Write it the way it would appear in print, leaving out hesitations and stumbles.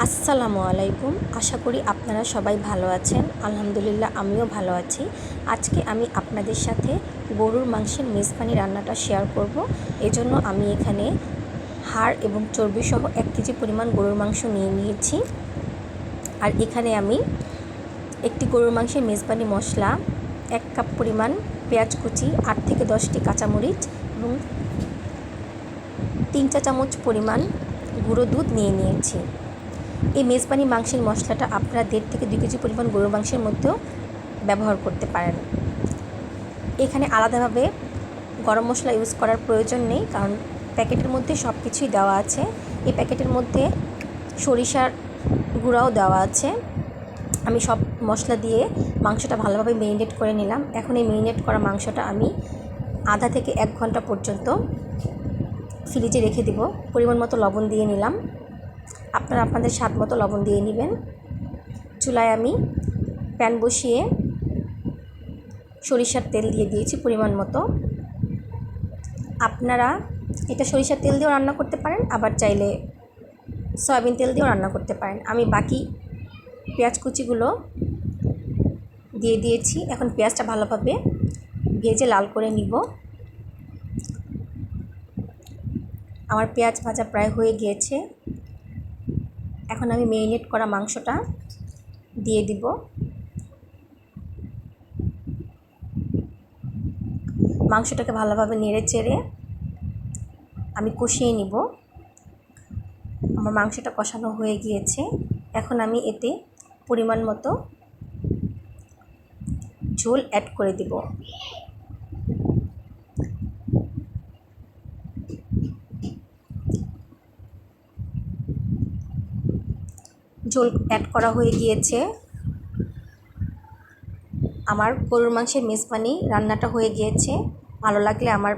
আসসালামু আলাইকুম। আশা করি আপনারা সবাই ভালো আছেন। আলহামদুলিল্লাহ আমিও ভালো আছি। আজকে আমি আপনাদের সাথে গরুর মাংসের মেজবানি রান্নাটা শেয়ার করব। এজন্য আমি এখানে হাড় এবং চর্বি সহ 1 কেজি পরিমাণ গরুর মাংস নিয়ে নিয়েছি। আর এখানে আমি একটি গরুর মাংসের মেজবানি মশলা, 1 কাপ পরিমাণ পেঁয়াজ কুচি, 8 থেকে 10টি কাঁচামরিচ এবং 3 চা চামচ পরিমাণ গুঁড়ো দুধ নিয়ে নিয়েছি। এই মেজবানি মাংসের মশলাটা আপনারা 1.5 থেকে 2 কেজি পরিমাণ গরুর মাংসের মধ্যেও ব্যবহার করতে পারেন। এখানে আলাদাভাবে গরম মশলা ইউজ করার প্রয়োজন নেই, কারণ প্যাকেটের মধ্যে সব কিছুই দেওয়া আছে। এই প্যাকেটের মধ্যে সরিষার গুঁড়াও দেওয়া আছে। আমি সব মশলা দিয়ে মাংসটা ভালোভাবে মেরিনেট করে নিলাম। এখন এই মেরিনেট করা মাংসটা আমি আধা থেকে 1 ঘন্টা পর্যন্ত ফ্রিজে রেখে দেব। পরিমাণ মতো লবণ দিয়ে নিলাম। আপনারা আপনাদের স্বাদ মতো লবণ দিয়ে নেবেন। চুলায় আমি প্যান বসিয়ে সরিষার তেল দিয়ে দিয়েছি পরিমাণ মতো। আপনারা এটা সরিষার তেল দিয়েও রান্না করতে পারেন, আবার চাইলে সয়াবিন তেল দিয়েও রান্না করতে পারেন। আমি বাকি পেঁয়াজ কুচিগুলো দিয়ে দিয়েছি। এখন পেঁয়াজটা ভালোভাবে ভেজে লাল করে নিব। আমার পেঁয়াজ ভাজা প্রায় হয়ে গিয়েছে। এখন আমি মেরিনেট করা মাংসটা দিয়ে দিব। মাংসটাকে ভালোভাবে নেড়ে চেড়ে আমি কষিয়ে নিব। আমার মাংসটা কষানো হয়ে গিয়েছে। এখন আমি এতে পরিমাণ মতো ঝোল অ্যাড করে দিব। ঝোল অ্যাড করা হয়ে গিয়েছে। আমার গরুর মাংসের মেজবানি রান্নাটা হয়ে গিয়েছে। ভালো লাগলে আমার